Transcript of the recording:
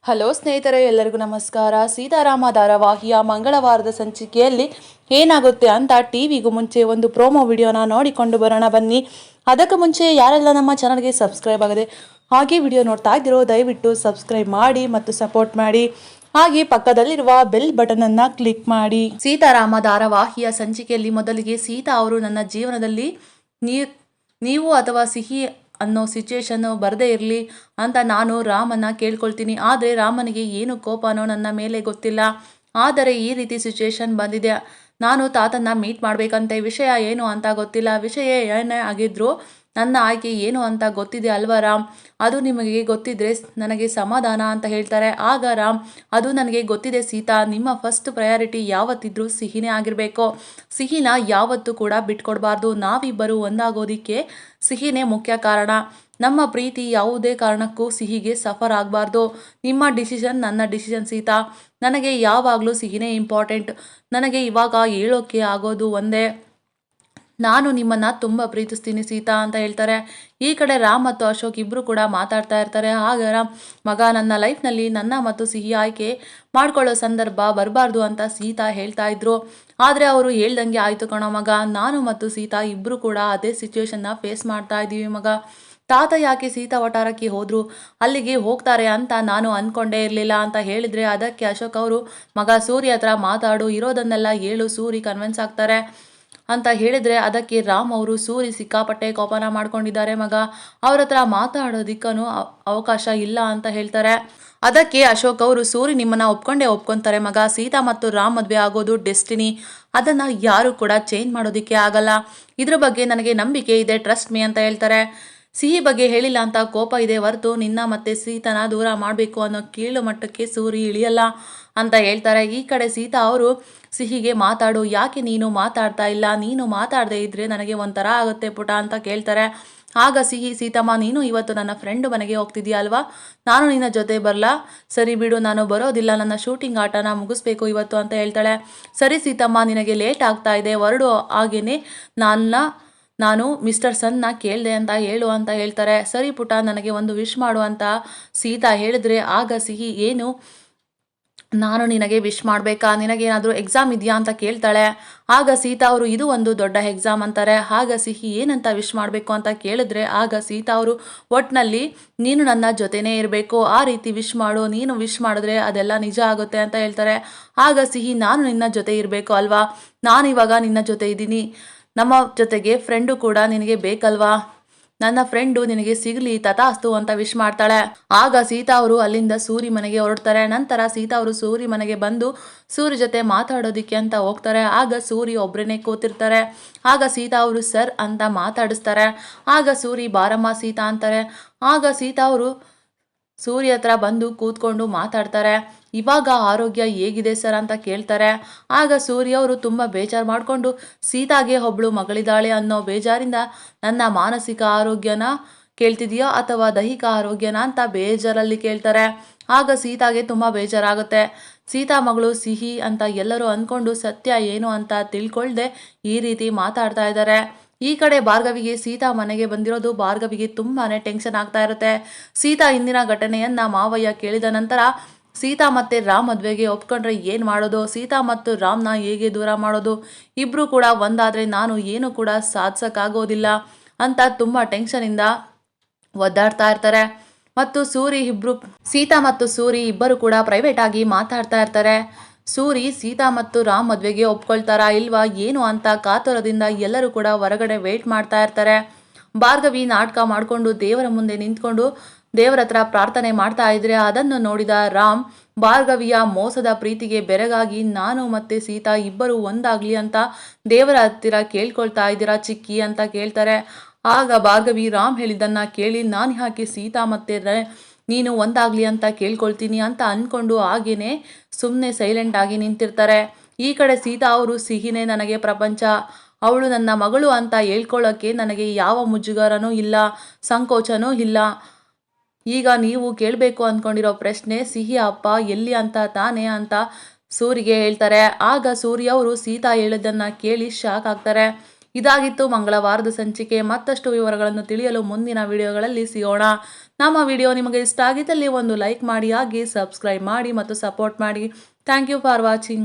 Hello ಸ್ನೇಹಿತರೆ, ಎಲ್ಲರಿಗೂ ನಮಸ್ಕಾರ. ಸೀತಾರಾಮ ಧಾರಾವಾಹಿಯ ಮಂಗಳವಾರದ ಸಂಚಿಕೆಯಲ್ಲಿ ಏನಾಗುತ್ತೆ ಅಂತ ಟಿವಿಗೂ ಮುಂಚೆ ಒಂದು ಪ್ರೋಮೋ ವಿಡಿಯೋನ ನೋಡಿಕೊಂಡು ಬರೋಣ ಬನ್ನಿ. ಅದಕ್ಕೆ ಮುಂಚೆ ಯಾರೆಲ್ಲ ನಮ್ಮ ಚಾನಲ್ಗೆ ಸಬ್ಸ್ಕ್ರೈಬ್ ಆಗದೆ ಹಾಗೆ ವಿಡಿಯೋ ನೋಡ್ತಾ ಇದ್ದೀರೋ ದಯವಿಟ್ಟು ಸಬ್ಸ್ಕ್ರೈಬ್ ಮಾಡಿ ಮತ್ತು ಸಪೋರ್ಟ್ ಮಾಡಿ. ಹಾಗೆ ಪಕ್ಕದಲ್ಲಿರುವ ಬೆಲ್ ಬಟನ್ ಅನ್ನ ಕ್ಲಿಕ್ ಮಾಡಿ. ಸೀತಾರಾಮ ಧಾರಾವಾಹಿಯ ಸಂಚಿಕೆಯಲ್ಲಿ ಮೊದಲಿಗೆ ಸೀತಾ ಅವರು ನನ್ನ ಜೀವನದಲ್ಲಿ ನೀವು ಅಥವಾ ಸಿಹಿ ಅನ್ನೋ ಸಿಚುವೇಶನ್ ಬರದೇ ಇರಲಿ ಅಂತ ನಾನು ರಾಮನ್ನ ಕೇಳ್ಕೊಳ್ತೀನಿ. ಆದರೆ ರಾಮನಿಗೆ ಏನು ಕೋಪನೋ ನನ್ನ ಮೇಲೆ ಗೊತ್ತಿಲ್ಲ. ಆದರೆ ಈ ರೀತಿ ಸಿಚುವೇಶನ್ ಬಂದಿದೆ. ನಾನು ತಾತನ್ನ ಮೀಟ್ ಮಾಡ್ಬೇಕಂತೆ. ವಿಷಯ ಏನು ಅಂತ ಗೊತ್ತಿಲ್ಲ. ವಿಷಯ ಏನೇ ಆಗಿದ್ರು ನನ್ನ ಆಯ್ಕೆ ಏನು ಅಂತ ಗೊತ್ತಿದೆ ಅಲ್ವಾ ರಾಮ್? ಅದು ನಿಮಗೆ ಗೊತ್ತಿದ್ರೆ ನನಗೆ ಸಮಾಧಾನ ಅಂತ ಹೇಳ್ತಾರೆ. ಆಗ ರಾಮ್, ಅದು ನನಗೆ ಗೊತ್ತಿದೆ ಸೀತಾ, ನಿಮ್ಮ ಫಸ್ಟ್ ಪ್ರಯಾರಿಟಿ ಯಾವತ್ತಿದ್ರೂ ಸಿಹಿನೇ ಆಗಿರಬೇಕು. ಸಿಹಿನ ಯಾವತ್ತೂ ಕೂಡ ಬಿಟ್ಕೊಡ್ಬಾರ್ದು. ನಾವಿಬ್ಬರು ಒಂದಾಗೋದಿಕ್ಕೆ ಸಿಹಿನೇ ಮುಖ್ಯ ಕಾರಣ. ನಮ್ಮ ಪ್ರೀತಿ ಯಾವುದೇ ಕಾರಣಕ್ಕೂ ಸಿಹಿಗೆ ಸಫರ್ ಆಗಬಾರ್ದು. ನಿಮ್ಮ ಡಿಸಿಷನ್ ನನ್ನ ಡಿಸಿಷನ್ ಸೀತಾ. ನನಗೆ ಯಾವಾಗಲೂ ಸಿಹಿನೇ ಇಂಪಾರ್ಟೆಂಟ್. ನನಗೆ ಇವಾಗ ಹೇಳೋಕ್ಕೆ ಆಗೋದು ಒಂದೇ, ನಾನು ನಿಮ್ಮನ್ನು ತುಂಬ ಪ್ರೀತಿಸ್ತೀನಿ ಸೀತಾ ಅಂತ ಹೇಳ್ತಾರೆ. ಈ ಕಡೆ ರಾಮ್ ಮತ್ತು ಅಶೋಕ್ ಇಬ್ಬರು ಕೂಡ ಮಾತಾಡ್ತಾ ಇರ್ತಾರೆ. ಆಗ ರಾಮ್, ಮಗ, ನನ್ನ ಲೈಫ್ನಲ್ಲಿ ನನ್ನ ಮತ್ತು ಸಿಹಿ ಆಯ್ಕೆ ಮಾಡ್ಕೊಳ್ಳೋ ಸಂದರ್ಭ ಬರಬಾರ್ದು ಅಂತ ಸೀತಾ ಹೇಳ್ತಾ ಇದ್ರು. ಆದರೆ ಅವರು ಹೇಳ್ದಂಗೆ ಆಯಿತು ಕಣೋ ಮಗ. ನಾನು ಮತ್ತು ಸೀತಾ ಇಬ್ಬರು ಕೂಡ ಅದೇ ಸಿಚುವೇಶನ್ನ ಫೇಸ್ ಮಾಡ್ತಾ ಇದ್ದೀವಿ ಮಗ. ತಾತ ಯಾಕೆ ಸೀತಾ ವಟಾರಕ್ಕೆ ಹೋದ್ರು, ಅಲ್ಲಿಗೆ ಹೋಗ್ತಾರೆ ಅಂತ ನಾನು ಅಂದ್ಕೊಂಡೇ ಇರಲಿಲ್ಲ ಅಂತ ಹೇಳಿದರೆ ಅದಕ್ಕೆ ಅಶೋಕ್ ಅವರು, ಮಗ ಸೂರಿ ಹತ್ರ ಮಾತಾಡು, ಇರೋದನ್ನೆಲ್ಲ ಹೇಳು, ಸೂರಿ ಕನ್ವಿನ್ಸ್ ಆಗ್ತಾರೆ ಅಂತ ಹೇಳಿದರೆ ಅದಕ್ಕೆ ರಾಮ್ ಅವರು, ಸೂರಿ ಸಿಕ್ಕಾಪಟ್ಟೆ ಕೋಪನ ಮಾಡ್ಕೊಂಡಿದ್ದಾರೆ ಮಗ, ಅವ್ರ ಹತ್ರ ಮಾತಾಡೋದಿಕ್ಕೂ ಅವಕಾಶ ಇಲ್ಲ ಅಂತ ಹೇಳ್ತಾರೆ. ಅದಕ್ಕೆ ಅಶೋಕ್ ಅವರು, ಸೂರಿ ನಿಮ್ಮನ್ನ ಒಪ್ಕೊಂತಾರೆ ಮಗ. ಸೀತಾ ಮತ್ತು ರಾಮ್ ಮದುವೆ ಆಗೋದು ಡೆಸ್ಟಿನಿ, ಅದನ್ನು ಯಾರು ಕೂಡ ಚೇಂಜ್ ಮಾಡೋದಕ್ಕೆ ಆಗಲ್ಲ. ಇದ್ರ ಬಗ್ಗೆ ನನಗೆ ನಂಬಿಕೆ ಇದೆ, ಟ್ರಸ್ಟ್ ಮೀ ಅಂತ ಹೇಳ್ತಾರೆ. ಸಿಹಿ ಬಗ್ಗೆ ಹೇಳಿಲ್ಲ ಅಂತ ಕೋಪ ಇದೆ ಹೊರತು ನಿನ್ನ ಮತ್ತೆ ಸೀತಾನ ದೂರ ಮಾಡಬೇಕು ಅನ್ನೋ ಕೀಳು ಮಟ್ಟಕ್ಕೆ ಸೂರಿ ಇಳಿಯಲ್ಲ ಅಂತ ಹೇಳ್ತಾರೆ. ಈ ಕಡೆ ಸೀತಾ ಅವರು ಸಿಹಿಗೆ, ಮಾತಾಡು, ಯಾಕೆ ನೀನು ಮಾತಾಡ್ತಾ ಇಲ್ಲ? ನೀನು ಮಾತಾಡದೇ ಇದ್ರೆ ನನಗೆ ಒಂಥರ ಆಗುತ್ತೆ ಪುಟ ಅಂತ ಕೇಳ್ತಾರೆ. ಆಗ ಸಿಹಿ, ಸೀತಮ್ಮ, ನೀನು ಇವತ್ತು ನನ್ನ ಫ್ರೆಂಡ್ ಮನೆಗೆ ಹೋಗ್ತಿದ್ಯಾ ಅಲ್ವಾ? ನಾನು ನಿನ್ನ ಜೊತೆ ಬರಲಾ? ಸರಿ ಬಿಡು, ನಾನು ಬರೋದಿಲ್ಲ, ನನ್ನ ಶೂಟಿಂಗ್ ಆಟನ ಮುಗಿಸ್ಬೇಕು ಇವತ್ತು ಅಂತ ಹೇಳ್ತಾಳೆ. ಸರಿ ಸೀತಮ್ಮ, ನಿನಗೆ ಲೇಟ್ ಆಗ್ತಾ ಇದೆ, ಹೊರಡು. ಹಾಗೇನೆ ನಾನು ಮಿಸ್ಟರ್ ಸನ್ನ ಕೇಳಿದೆ ಅಂತ ಹೇಳು ಅಂತ ಹೇಳ್ತಾರೆ. ಸರಿ ಪುಟ, ನನಗೆ ಒಂದು ವಿಶ್ ಮಾಡು ಅಂತ ಸೀತಾ ಹೇಳಿದ್ರೆ ಆಗ ಸಿಹಿ, ಏನು, ನಾನು ನಿನಗೆ ವಿಶ್ ಮಾಡಬೇಕಾ? ನಿನಗೇನಾದರೂ ಎಕ್ಸಾಮ್ ಇದೆಯಾ ಅಂತ ಕೇಳ್ತಾಳೆ. ಆಗ ಸೀತಾ ಅವರು, ಇದು ಒಂದು ದೊಡ್ಡ ಎಕ್ಸಾಮ್ ಅಂತಾರೆ. ಆಗ ಸಿಹಿ, ಏನಂತ ವಿಶ್ ಮಾಡಬೇಕು ಅಂತ ಕೇಳಿದ್ರೆ ಆಗ ಸೀತಾ ಅವರು, ಒಟ್ಟಿನಲ್ಲಿ ನೀನು ನನ್ನ ಜೊತೆನೇ ಇರಬೇಕು, ಆ ರೀತಿ ವಿಶ್ ಮಾಡು, ನೀನು ವಿಶ್ ಮಾಡಿದ್ರೆ ಅದೆಲ್ಲ ನಿಜ ಆಗುತ್ತೆ ಅಂತ ಹೇಳ್ತಾರೆ. ಆಗ ಸಿಹಿ, ನಾನು ನಿನ್ನ ಜೊತೆ ಇರಬೇಕು ಅಲ್ವಾ? ನಾನು ಇವಾಗ ನಿನ್ನ ಜೊತೆ ಇದ್ದೀನಿ, ನಮ್ಮ ಜೊತೆಗೆ ಫ್ರೆಂಡು ಕೂಡ ನಿನಗೆ ಬೇಕಲ್ವಾ? ನನ್ನ ಫ್ರೆಂಡು ನಿನಗೆ ಸಿಗಲಿ, ತಥಾಸ್ತು ಅಂತ ವಿಶ್ ಮಾಡ್ತಾಳೆ. ಆಗ ಸೀತಾ ಅವರು ಅಲ್ಲಿಂದ ಸೂರಿ ಮನೆಗೆ ಹೊರಡ್ತಾರೆ. ನಂತರ ಸೀತಾ ಅವರು ಸೂರಿ ಮನೆಗೆ ಬಂದು ಸೂರಿ ಜೊತೆ ಮಾತಾಡೋದಿಕ್ಕೆ ಅಂತ ಹೋಗ್ತಾರೆ. ಆಗ ಸೂರಿ ಒಬ್ಬರೇ ಕೂತಿರ್ತಾರೆ. ಆಗ ಸೀತಾ ಅವರು ಸರ್ ಅಂತ ಮಾತಾಡಿಸ್ತಾರೆ. ಆಗ ಸೂರಿ, ಬಾರಮ್ಮ ಸೀತಾ ಅಂತಾರೆ. ಆಗ ಸೀತಾ ಅವರು ಸೂರ್ಯ ಹತ್ರ ಬಂದು ಕೂತ್ಕೊಂಡು ಮಾತಾಡ್ತಾರೆ. ಇವಾಗ ಆರೋಗ್ಯ ಹೇಗಿದೆ ಸರ್ ಅಂತ ಕೇಳ್ತಾರೆ. ಆಗ ಸೂರ್ಯ ಅವರು ತುಂಬ ಬೇಜಾರು ಮಾಡಿಕೊಂಡು, ಸೀತಾಗೆ ಒಬ್ಳು ಮಗಳಿದ್ದಾಳೆ ಅನ್ನೋ ಬೇಜಾರಿಂದ ನನ್ನ ಮಾನಸಿಕ ಆರೋಗ್ಯನ ಕೇಳ್ತಿದೆಯಾ ಅಥವಾ ದೈಹಿಕ ಆರೋಗ್ಯನ ಅಂತ ಬೇಜಾರಲ್ಲಿ ಕೇಳ್ತಾರೆ. ಆಗ ಸೀತಾಗೆ ತುಂಬ ಬೇಜಾರಾಗುತ್ತೆ. ಸೀತಾ ಮಗಳು ಸಿಹಿ ಅಂತ ಎಲ್ಲರೂ ಅಂದ್ಕೊಂಡು ಸತ್ಯ ಏನು ಅಂತ ತಿಳ್ಕೊಳ್ದೆ ಈ ರೀತಿ ಮಾತಾಡ್ತಾ ಇದ್ದಾರೆ. ಈ ಕಡೆ ಭಾರ್ಗವಿಗೆ ಸೀತಾ ಮನೆಗೆ ಬಂದಿರೋದು ಭಾರ್ಗವಿಗೆ ತುಂಬಾನೇ ಟೆನ್ಷನ್ ಆಗ್ತಾ ಇರುತ್ತೆ. ಸೀತಾ ಹಿಂದಿನ ಘಟನೆಯನ್ನ ಮಾವಯ್ಯ ಕೇಳಿದ ನಂತರ ಸೀತಾ ಮತ್ತೆ ರಾಮ್ ಮದುವೆಗೆ ಒಪ್ಕೊಂಡ್ರೆ ಏನು ಮಾಡೋದು? ಸೀತಾ ಮತ್ತು ರಾಮ್ನ ಹೇಗೆ ದೂರ ಮಾಡೋದು? ಇಬ್ರು ಕೂಡ ಒಂದಾದ್ರೆ ನಾನು ಏನು ಕೂಡ ಸಾಧಿಸಕ್ಕಾಗೋದಿಲ್ಲ ಅಂತ ತುಂಬ ಟೆನ್ಷನಿಂದ ಒದ್ದಾಡ್ತಾ ಇರ್ತಾರೆ. ಮತ್ತು ಸೀತಾ ಮತ್ತು ಸೂರಿ ಇಬ್ಬರು ಕೂಡ ಪ್ರೈವೇಟ್ ಆಗಿ ಮಾತಾಡ್ತಾ ಇರ್ತಾರೆ. ಸೂರಿ ಸೀತಾ ಮತ್ತು ರಾಮ್ ಮದುವೆಗೆ ಒಪ್ಕೊಳ್ತಾರಾ ಇಲ್ವಾ ಏನು ಅಂತ ಕಾತುರದಿಂದ ಎಲ್ಲರೂ ಕೂಡ ಹೊರಗಡೆ ವೇಟ್ ಮಾಡ್ತಾ ಇರ್ತಾರೆ. ಭಾರ್ಗವಿ ನಾಟಕ ಮಾಡಿಕೊಂಡು ದೇವರ ಮುಂದೆ ನಿಂತ್ಕೊಂಡು ದೇವರ ಹತ್ರ ಪ್ರಾರ್ಥನೆ ಮಾಡ್ತಾ ಇದ್ರೆ ಅದನ್ನು ನೋಡಿದ ರಾಮ್, ಭಾರ್ಗವಿಯ ಮೋಸದ ಪ್ರೀತಿಗೆ ಬೆರಗಾಗಿ ನಾನು ಮತ್ತೆ ಸೀತಾ ಇಬ್ಬರು ಒಂದಾಗ್ಲಿ ಅಂತ ದೇವರ ಹತ್ತಿರ ಕೇಳ್ಕೊಳ್ತಾ ಇದ್ದೀರಾ ಚಿಕ್ಕಿ ಅಂತ ಕೇಳ್ತಾರೆ. ಆಗ ಭಾರ್ಗವಿ, ರಾಮ್ ಹೇಳಿದ್ದನ್ನ ಕೇಳಿ ನಾನು ಯಾಕೆ ಸೀತಾ ಮತ್ತೆ ನೀನು ಒಂದಾಗ್ಲಿ ಅಂತ ಕೇಳ್ಕೊಳ್ತೀನಿ ಅಂತ ಅಂದ್ಕೊಂಡು ಹಾಗೇನೆ ಸುಮ್ಮನೆ ಸೈಲೆಂಟ್ ಆಗಿ ನಿಂತಿರ್ತಾರೆ. ಈ ಕಡೆ ಸೀತಾ ಅವರು, ಸಿಹಿನೇ ನನಗೆ ಪ್ರಪಂಚ, ಅವಳು ನನ್ನ ಮಗಳು ಅಂತ ಹೇಳ್ಕೊಳ್ಳೋಕ್ಕೆ ನನಗೆ ಯಾವ ಮುಜುಗರನೂ ಇಲ್ಲ, ಸಂಕೋಚನೂ ಇಲ್ಲ. ಈಗ ನೀವು ಕೇಳಬೇಕು ಅಂದ್ಕೊಂಡಿರೋ ಪ್ರಶ್ನೆ, ಸಿಹಿ ಅಪ್ಪ ಎಲ್ಲಿ ಅಂತ ತಾನೇ ಅಂತ ಸೂರಿಗೆ ಹೇಳ್ತಾರೆ. ಆಗ ಸೂರ್ಯ ಅವರು ಸೀತಾ ಹೇಳಿದ್ದನ್ನ ಕೇಳಿ ಶಾಕ್ ಆಗ್ತಾರೆ. ಇದಾಗಿತ್ತು ಮಂಗಳವಾರದ ಸಂಚಿಕೆ. ಮತ್ತಷ್ಟು ವಿವರಗಳನ್ನು ತಿಳಿಯಲು ಮುಂದಿನ ವಿಡಿಯೋಗಳಲ್ಲಿ ಸಿಗೋಣ. ನಮ್ಮ ವಿಡಿಯೋ ನಿಮಗೆ ಇಷ್ಟ ಆಗಿದ್ದಲ್ಲಿ ಒಂದು ಲೈಕ್ ಮಾಡಿ, ಹಾಗೆ ಸಬ್ಸ್ಕ್ರೈಬ್ ಮಾಡಿ ಮತ್ತು ಸಪೋರ್ಟ್ ಮಾಡಿ. Thank you for watching.